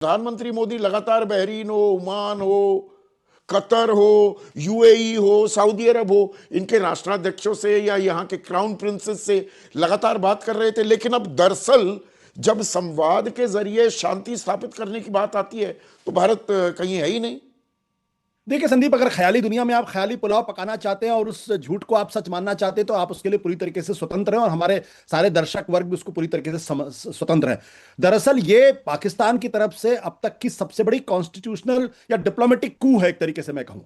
प्रधानमंत्री मोदी लगातार बहरीन हो, ओमान हो, कतर हो, यूएई हो, सऊदी अरब हो, इनके राष्ट्राध्यक्षों से या यहाँ के क्राउन प्रिंसेस से लगातार बात कर रहे थे। लेकिन अब दरअसल जब संवाद के जरिए शांति स्थापित करने की बात आती है तो भारत कहीं है ही नहीं। देखिए संदीप, अगर ख्याली दुनिया में आप ख्याली पुलाव पकाना चाहते हैं और उस झूठ को आप सच मानना चाहते हैं तो आप उसके लिए पूरी तरीके से स्वतंत्र हैं, और हमारे सारे दर्शक वर्ग भी उसको पूरी तरीके से स्वतंत्र हैं। दरअसल ये पाकिस्तान की तरफ से अब तक की सबसे बड़ी कॉन्स्टिट्यूशनल या डिप्लोमेटिक कू है, एक तरीके से मैं कहूं।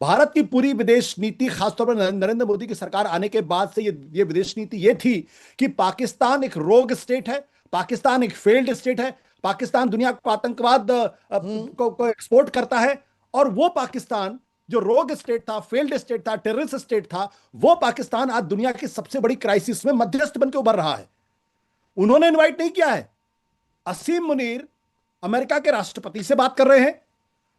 भारत की पूरी विदेश नीति, खासतौर पर नरेंद्र मोदी की सरकार आने के बाद से ये विदेश नीति ये थी कि पाकिस्तान एक रोग स्टेट है, पाकिस्तान एक फेल्ड स्टेट है, पाकिस्तान दुनिया को आतंकवाद को एक्सपोर्ट करता है। और वो पाकिस्तान जो रोग स्टेट था, फेल्ड स्टेट था, टेररिस्ट स्टेट था, वो पाकिस्तान आज दुनिया की सबसे बड़ी क्राइसिस में मध्यस्थ बनकर उभर रहा है। उन्होंने इनवाइट नहीं किया है। असीम मुनीर अमेरिका के राष्ट्रपति से बात कर रहे हैं,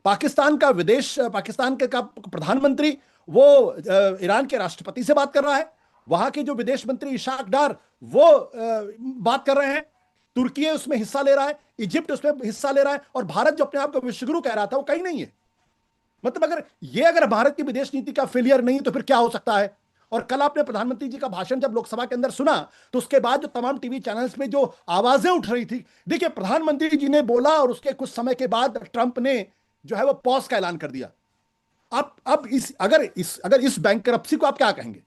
पाकिस्तान का प्रधानमंत्री वो ईरान के राष्ट्रपति से बात कर रहा है, वहां के जो विदेश मंत्री इशाक डार वो बात कर रहे हैं, तुर्की उसमें हिस्सा ले रहा है, इजिप्ट उसमें हिस्सा ले रहा है, और भारत जो अपने आप को विश्वगुरु कह रहा था वो कहीं नहीं है। मतलब अगर भारत की विदेश नीति का फेलियर नहीं तो फिर क्या हो सकता है। और कल आपने प्रधानमंत्री जी का भाषण जब लोकसभा के अंदर सुना तो उसके बाद जो तमाम टीवी चैनल्स में जो आवाजें उठ रही थी, देखिए प्रधानमंत्री जी ने बोला और उसके कुछ समय के बाद ट्रंप ने जो है वो पॉज का ऐलान कर दिया। अब अगर इस बैंकरप्सी को आप क्या कहेंगे?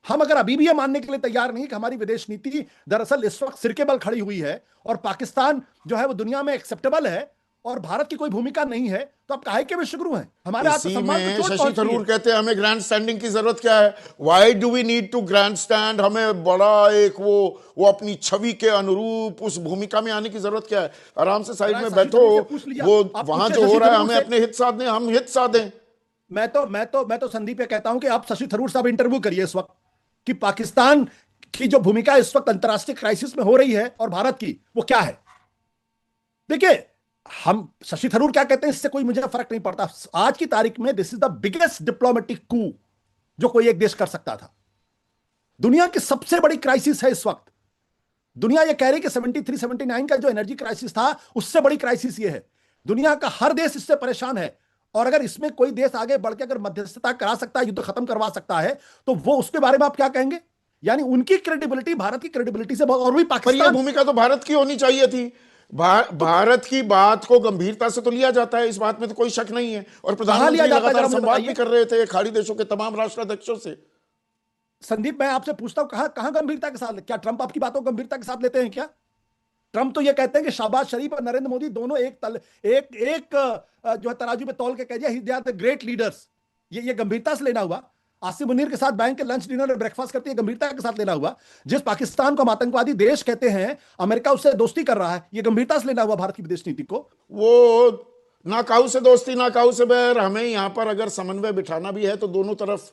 हम अगर अभी भी ये मानने के लिए तैयार नहीं कि हमारी विदेश नीति दरअसल इस वक्त सिर के बल खड़ी हुई है और पाकिस्तान जो है वो दुनिया में एक्सेप्टेबल है और भारत की कोई भूमिका नहीं है, तो आप काहे के विश्वगुरु हैं? हमारे आत्मसम्मान को चोट शशि पहुंचती है। थरूर कहते हैं हमें ग्रैंड स्टैंडिंग की जरूरत क्या है, why do we need to grand stand, हमें बड़ा एक वो अपनी छवि के अनुरूप उस भूमिका में आने की जरूरत क्या है। आराम से साइड में बैठो, वो वहां जो हो रहा है हमें अपने हित साधने, हम हित साधें। मैं तो संदीप ये कहता हूं कि आप शशि थरूर साहब इंटरव्यू करिए इस वक्त कि पाकिस्तान की जो भूमिका इस वक्त अंतरराष्ट्रीय क्राइसिस में हो रही है और भारत की वो क्या है। देखिए, हम शशि थरूर क्या कहते हैं इससे कोई मुझे फर्क नहीं पड़ता। आज की तारीख में this is the biggest diplomatic coup जो कोई एक देश कर सकता था। दुनिया की सबसे बड़ी क्राइसिस है इस वक्त। दुनिया ये कह रही कि 73 79 का जो एनर्जी क्राइसिस था उससे बड़ी क्राइसिस ये है। दुनिया का हर देश इससे परेशान है, और अगर इसमें कोई देश आगे बढ़ के अगर मध्यस्थता करा सकता है, युद्ध खत्म करवा सकता है, तो वो उसके बारे में आप क्या कहेंगे? यानी उनकी क्रेडिबिलिटी भारत की क्रेडिबिलिटी से और भी पर यह भूमिका तो भारत की होनी चाहिए थी। भारत की बात को गंभीरता से तो लिया जाता है, इस बात में तो कोई शक नहीं है। और प्रधानमंत्री लगातार संवाद भी कर रहे थे खाड़ी देशों के तमाम राष्ट्राध्यक्षों से। संदीप, मैं आपसे पूछता हूं कहां गंभीरता के साथ, क्या ट्रंप आपकी बातों को गंभीरता के साथ लेते हैं क्या? ट्रंप तो ये कहते हैं कि शहबाज शरीफ और नरेंद्र मोदी दोनों एक जो है तराजू में तौल के कह दिया, they are the great leaders. ये गंभीरता से लेना हुआ। आसिम मुनीर के साथ बैंक के लंच डिनर और ब्रेकफास्ट करते हैं, गंभीरता के साथ लेना हुआ। जिस पाकिस्तान को हम आतंकवादी देश कहते हैं, अमेरिका उससे दोस्ती कर रहा है, ये गंभीरता से लेना हुआ भारत की विदेश नीति को। वो ना काऊ से दोस्ती ना काऊ से बैर। हमें यहां पर अगर समन्वय बिठाना भी है तो दोनों तरफ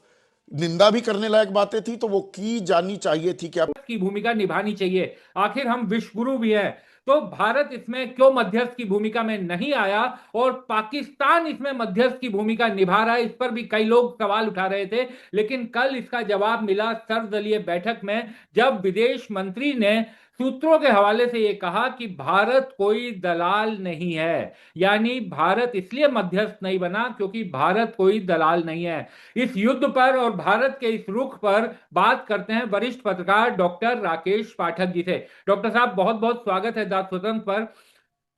निंदा भी करने लायक बातें थी तो वो की जानी चाहिए थी। क्या की भूमिका निभानी चाहिए, आखिर हम विश्वगुरु भी हैं। तो भारत इसमें क्यों मध्यस्थ की भूमिका में नहीं आया और पाकिस्तान इसमें मध्यस्थ की भूमिका निभा रहा है, इस पर भी कई लोग सवाल उठा रहे थे। लेकिन कल इसका जवाब मिला सर्वदलीय बैठक में, जब विदेश मंत्री ने सूत्रों के हवाले से यह कहा कि भारत कोई दलाल नहीं है। यानी भारत इसलिए मध्यस्थ नहीं बना क्योंकि भारत कोई दलाल नहीं है। इस युद्ध पर और भारत के इस रुख पर बात करते हैं वरिष्ठ पत्रकार डॉक्टर राकेश पाठक जी से। डॉक्टर साहब, बहुत बहुत स्वागत है दाद स्वतंत्र पर।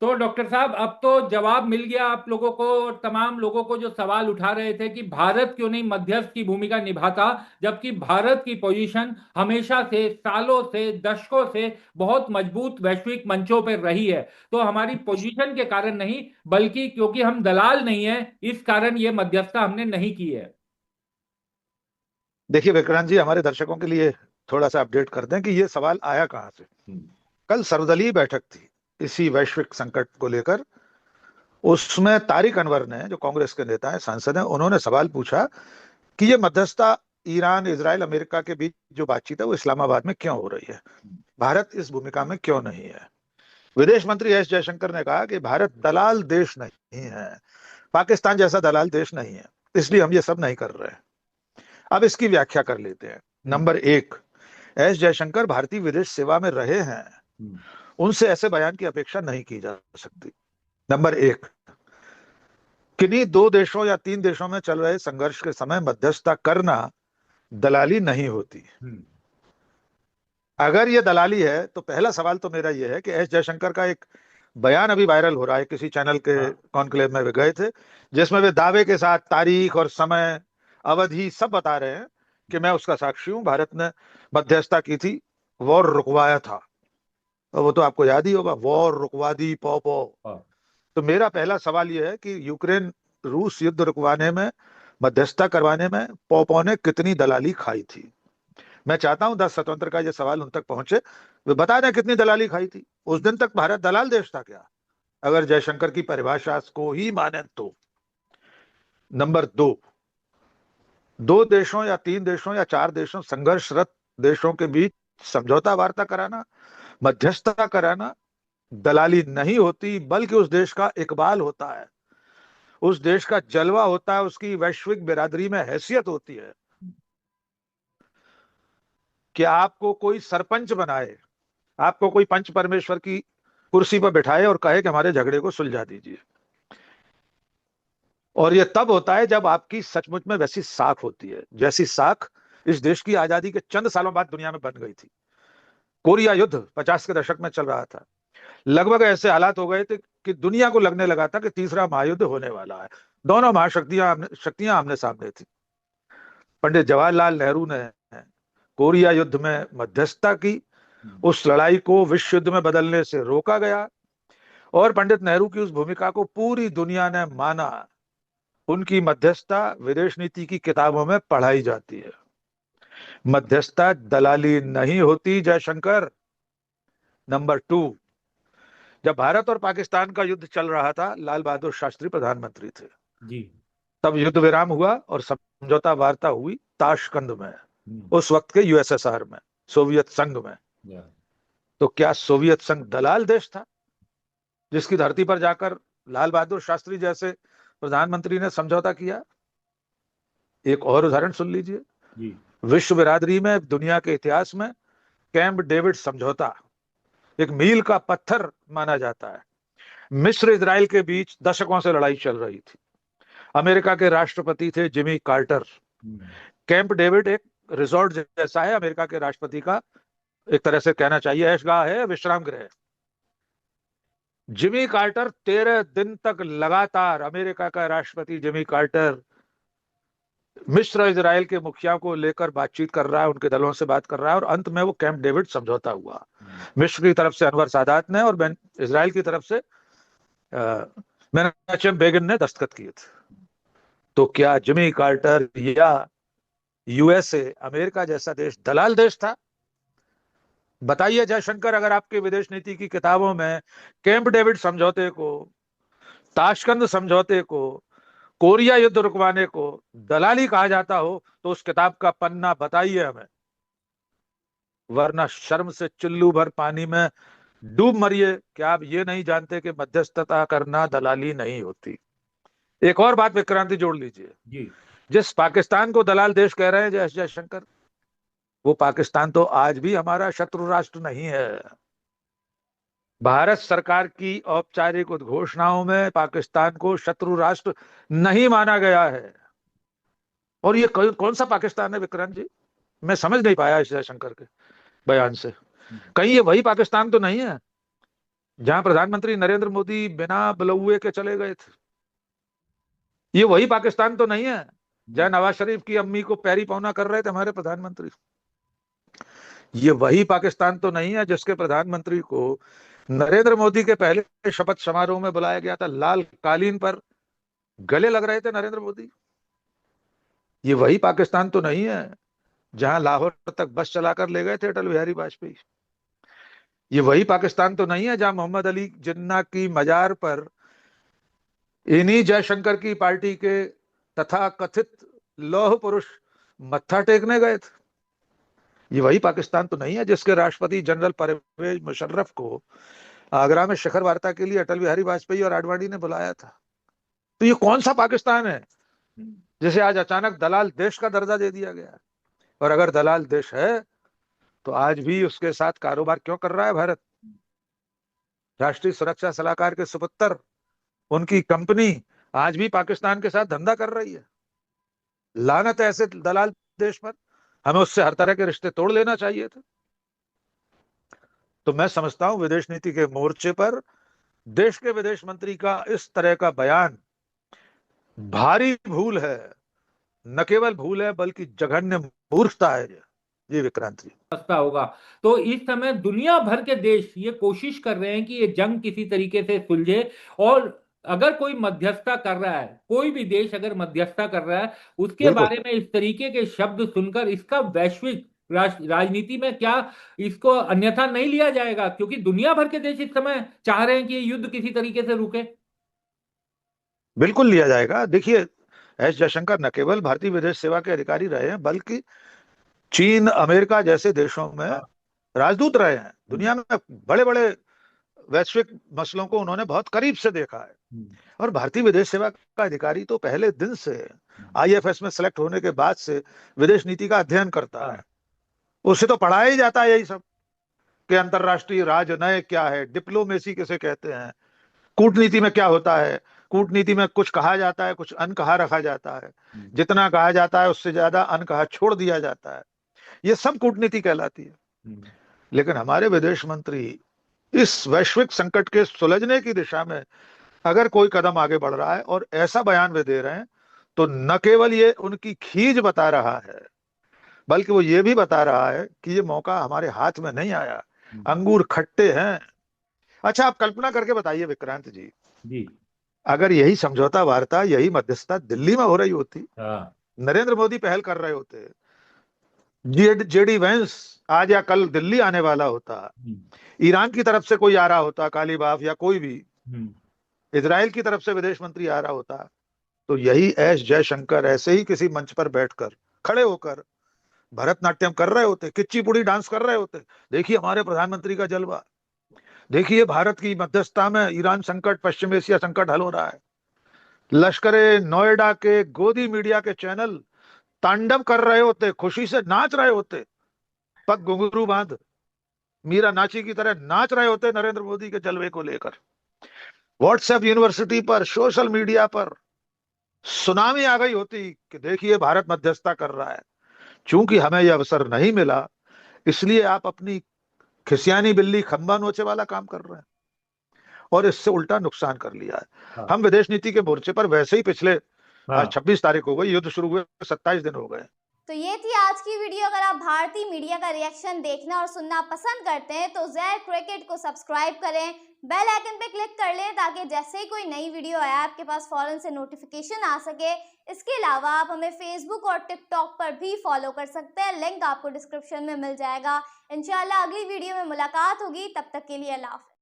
तो डॉक्टर साहब, अब तो जवाब मिल गया आप लोगों को और तमाम लोगों को जो सवाल उठा रहे थे कि भारत क्यों नहीं मध्यस्थ की भूमिका निभाता, जबकि भारत की पोजीशन हमेशा से, सालों से, दशकों से बहुत मजबूत वैश्विक मंचों पर रही है। तो हमारी पोजीशन के कारण नहीं, बल्कि क्योंकि हम दलाल नहीं है, इस कारण ये मध्यस्थता हमने नहीं की है। देखिए विक्रांत जी, हमारे दर्शकों के लिए थोड़ा सा अपडेट कर दें कि ये सवाल आया कहां से। कल सर्वदलीय बैठक थी इसी वैश्विक संकट को लेकर। उसमें तारिक अनवर ने, जो कांग्रेस के नेता हैं, सांसद हैं, उन्होंने सवाल पूछा कि ये मध्यस्थता ईरान, इजराइल, अमेरिका के बीच जो बातचीत है वो इस्लामाबाद में क्यों हो रही है, भारत इस भूमिका में क्यों नहीं है। विदेश मंत्री एस जयशंकर ने कहा कि भारत दलाल देश नहीं है, पाकिस्तान जैसा दलाल देश नहीं है, इसलिए हम ये सब नहीं कर रहे हैं। अब इसकी व्याख्या कर लेते हैं। नंबर एक, एस जयशंकर भारतीय विदेश सेवा में रहे हैं, उनसे ऐसे बयान की अपेक्षा नहीं की जा सकती। नंबर एक, किन्हीं दो देशों या तीन देशों में चल रहे संघर्ष के समय मध्यस्थता करना दलाली नहीं होती। अगर ये दलाली है तो पहला सवाल तो मेरा ये है कि एस जयशंकर का एक बयान अभी वायरल हो रहा है, किसी चैनल के कॉन्क्लेव में वे गए थे, जिसमें वे दावे के साथ तारीख और समय अवधि सब बता रहे हैं कि मैं उसका साक्षी हूं, भारत ने मध्यस्थता की थी, वॉर रुकवाया था। और वो तो आपको याद ही होगा, वॉर रुकवा दी पौ पौ। तो मेरा पहला सवाल यह है कि यूक्रेन रूस युद्ध रुकवाने में, मध्यस्थता करवाने में पौ पौ ने कितनी दलाली खाई थी। मैं चाहता हूं 10 सितंबर का ये सवाल उन तक पहुंचे, वे बता दें कितनी दलाली खाई थी। उस दिन तक भारत दलाल देश था क्या, अगर जयशंकर की परिभाषा को ही माने तो। नंबर दो, दो देशों या तीन देशों या चार देशों, संघर्षरत देशों के बीच समझौता वार्ता कराना, मध्यस्थता कराना दलाली नहीं होती, बल्कि उस देश का इकबाल होता है, उस देश का जलवा होता है, उसकी वैश्विक बिरादरी में हैसियत होती है कि आपको कोई सरपंच बनाए, आपको कोई पंच परमेश्वर की कुर्सी पर बिठाए और कहे कि हमारे झगड़े को सुलझा दीजिए। और यह तब होता है जब आपकी सचमुच में वैसी साख होती है, जैसी साख इस देश की आजादी के चंद सालों बाद दुनिया में बन गई थी। कोरिया युद्ध 50 के दशक में चल रहा था, लगभग ऐसे हालात हो गए थे कि दुनिया को लगने लगा था कि तीसरा महायुद्ध होने वाला है। दोनों शक्तियां आमने सामने थी। पंडित जवाहरलाल नेहरू ने कोरिया युद्ध में मध्यस्थता की, उस लड़ाई को विश्व युद्ध में बदलने से रोका गया, और पंडित नेहरू की उस भूमिका को पूरी दुनिया ने माना। उनकी मध्यस्थता विदेश नीति की किताबों में पढ़ाई जाती है। मध्यस्थता दलाली नहीं होती जयशंकर। नंबर टू, जब भारत और पाकिस्तान का युद्ध चल रहा था, लाल बहादुर शास्त्री प्रधानमंत्री थे जी। तब युद्ध विराम हुआ और समझौता वार्ता हुई ताशकंद में, उस वक्त के यूएसएसआर में, सोवियत संघ में। तो क्या सोवियत संघ दलाल देश था, जिसकी धरती पर जाकर लाल बहादुर शास्त्री जैसे प्रधानमंत्री ने समझौता किया? एक और उदाहरण सुन लीजिए। विश्व बिरादरी में, दुनिया के इतिहास में कैंप डेविड समझौता एक मील का पत्थर माना जाता है। मिस्र इजराइल के बीच दशकों से लड़ाई चल रही थी। अमेरिका के राष्ट्रपति थे जिमी कार्टर। कैंप डेविड एक रिजॉर्ट जैसा है, अमेरिका के राष्ट्रपति का एक तरह से कहना चाहिए ऐशगाह है, विश्राम गृह। जिमी कार्टर 13 दिन तक लगातार, अमेरिका का राष्ट्रपति जिमी कार्टर मिस्र इजराइल के मुखिया को लेकर बातचीत कर रहा है, उनके दलों से बात कर रहा है, और अंत में वो कैंप डेविड समझौता हुआ। मिस्र की तरफ से अनवर सादात ने और इजराइल की तरफ से मेनाचेम बेगिन ने दस्तखत किए थे। तो क्या जिमी कार्टर या यूएसए, अमेरिका जैसा देश दलाल देश था? बताइए जयशंकर, अगर आपके विदेश नीति की किताबों में कैंप डेविड समझौते को, ताशकंद समझौते को, कोरिया युद्ध रुकवाने को दलाली कहा जाता हो तो उस किताब का पन्ना बताइए हमें, वरना शर्म से चुल्लू भर पानी में डूब मरिए। क्या आप ये नहीं जानते कि मध्यस्थता करना दलाली नहीं होती? एक और बात विक्रांति जोड़ लीजिए, जिस पाकिस्तान को दलाल देश कह रहे हैं जयशंकर, वो पाकिस्तान तो आज भी हमारा शत्रु राष्ट्र नहीं है। भारत सरकार की औपचारिक उद्घोषणाओं में पाकिस्तान को शत्रु राष्ट्र नहीं माना गया है। और ये कौन सा पाकिस्तान है विक्रांत जी? मैं समझ नहीं पाया इस जयशंकर के बयान से। कहीं ये वही पाकिस्तान तो नहीं है जहां प्रधानमंत्री नरेंद्र मोदी बिना बुलौए के चले गए थे? ये वही पाकिस्तान तो नहीं है जहां नवाज शरीफ की अम्मी को पैरी पौना कर रहे थे हमारे प्रधानमंत्री? ये वही पाकिस्तान तो नहीं है जिसके प्रधानमंत्री को नरेंद्र मोदी के पहले शपथ समारोह में बुलाया गया था, लाल कालीन पर गले लग रहे थे नरेंद्र मोदी? ये वही पाकिस्तान तो नहीं है जहां लाहौर तक बस चलाकर ले गए थे अटल बिहारी वाजपेयी? ये वही पाकिस्तान तो नहीं है जहां मोहम्मद अली जिन्ना की मजार पर इन्हीं जयशंकर की पार्टी के तथा कथित लौह पुरुष मत्था टेकने गए थे? ये वही पाकिस्तान तो नहीं है जिसके राष्ट्रपति जनरल परवेज मुशर्रफ को आगरा में शिखर वार्ता के लिए अटल बिहारी वाजपेयी और आडवाणी ने बुलाया था? तो ये कौन सा पाकिस्तान है जिसे आज अचानक दलाल देश का दर्जा दे दिया गया? और अगर दलाल देश है तो आज भी उसके साथ कारोबार क्यों कर रहा है भारत? राष्ट्रीय सुरक्षा सलाहकार के सुपुत्र उनकी कंपनी आज भी पाकिस्तान के साथ धंधा कर रही है। लानत है ऐसे दलाल देश पर, हमें उससे हर तरह के रिश्ते तोड़ लेना चाहिए था। तो मैं समझता हूं विदेश नीति के मोर्चे पर देश के विदेश मंत्री का इस तरह का बयान भारी भूल है, न केवल भूल है बल्कि जघन्य मूर्खता है। जी विक्रांत जी, सस्ता होगा। तो इस समय दुनिया भर के देश ये कोशिश कर रहे हैं कि ये जंग किसी तरीके से सुलझे, और अगर कोई मध्यस्थता कर रहा है, कोई भी देश अगर मध्यस्थता कर रहा है, उसके बिल्कुल बारे में इस तरीके के शब्द सुनकर इसका वैश्विक राजनीति में क्या इसको अन्यथा नहीं लिया जाएगा? क्योंकि दुनिया भर के देश इस समय चाह रहे हैं कि ये युद्ध किसी तरीके से रुके। बिल्कुल लिया जाएगा। देखिए, एस जयशंकर न केवल भारतीय विदेश सेवा के अधिकारी रहे हैं बल्कि चीन, अमेरिका जैसे देशों में राजदूत रहे हैं। दुनिया में बड़े बड़े वैश्विक मसलों को उन्होंने बहुत करीब से देखा है। और भारतीय विदेश सेवा का अधिकारी तो पहले दिन से आईएफएस में सेलेक्ट होने के बाद से विदेश नीति का अध्ययन करता है। उससे तो पढ़ाया ही जाता है यही सब कि अंतरराष्ट्रीय राजनय क्या है, डिप्लोमेसी किसे कहते हैं, कूटनीति में क्या होता है। कूटनीति में कुछ कहा जाता है, कुछ अनकहा रखा जाता है, जितना कहा जाता है उससे ज्यादा अनकहा छोड़ दिया जाता है। ये सब कूटनीति कहलाती है। लेकिन हमारे विदेश मंत्री इस वैश्विक संकट के सुलझने की दिशा में अगर कोई कदम आगे बढ़ रहा है और ऐसा बयान वे दे रहे हैं, तो न केवल ये उनकी खीज बता रहा है बल्कि वो ये भी बता रहा है कि ये मौका हमारे हाथ में नहीं आया, अंगूर खट्टे हैं। अच्छा, आप कल्पना करके बताइए विक्रांत जी, अगर यही समझौता वार्ता, यही मध्यस्थता दिल्ली में हो रही होती, नरेंद्र मोदी पहल कर रहे होते, जेडी वेंस आज या कल दिल्ली आने वाला होता, ईरान की तरफ से कोई आ रहा होता, कालीबाफ या कोई भी, इजराइल की तरफ से विदेश मंत्री आ रहा होता, तो यही एस जयशंकर ऐसे ही किसी मंच पर बैठकर खड़े होकर भरतनाट्यम कर रहे होते, किच्चीपुड़ी डांस कर रहे होते। देखिए हमारे प्रधानमंत्री का जलवा, देखिए भारत की मध्यस्थता में ईरान संकट, पश्चिम एशिया संकट हल हो रहा है। लश्करे नोएडा के गोदी मीडिया के चैनल तांडव कर रहे होते, खुशी से नाच रहे होते, पग घुंघरू बांध मीरा नाची की तरह नाच रहे होते नरेंद्र मोदी के जलवे को लेकर। व्हाट्सएप यूनिवर्सिटी पर, सोशल मीडिया पर सुनामी आ गई होती कि देखिए भारत मध्यस्थता कर रहा है। चूंकि हमें यह अवसर नहीं मिला, इसलिए आप अपनी खिसियानी बिल्ली खंबा नोचे वाला काम कर रहे हैं और इससे उल्टा नुकसान कर लिया है। हम विदेश नीति के मोर्चे पर वैसे ही पिछले आज 26 तारीख हो गई, युद्ध शुरू हुए 27 दिन हो गए। तो ये थी आज की वीडियो। अगर आप भारतीय मीडिया का रिएक्शन देखना और सुनना पसंद करते हैं तो ज़ेड क्रिकेट को सब्सक्राइब करें, बेल आइकन पे क्लिक कर लें ताकि जैसे ही कोई नई वीडियो आए आपके पास फौरन से नोटिफिकेशन आ सके। इसके अलावा आप हमें फेसबुक और टिकटॉक पर भी फॉलो कर सकते हैं, लिंक आपको डिस्क्रिप्शन में मिल जाएगा। इंशाल्लाह अगली वीडियो में मुलाकात होगी, तब तक के लिए अल्लाह हाफ़िज़।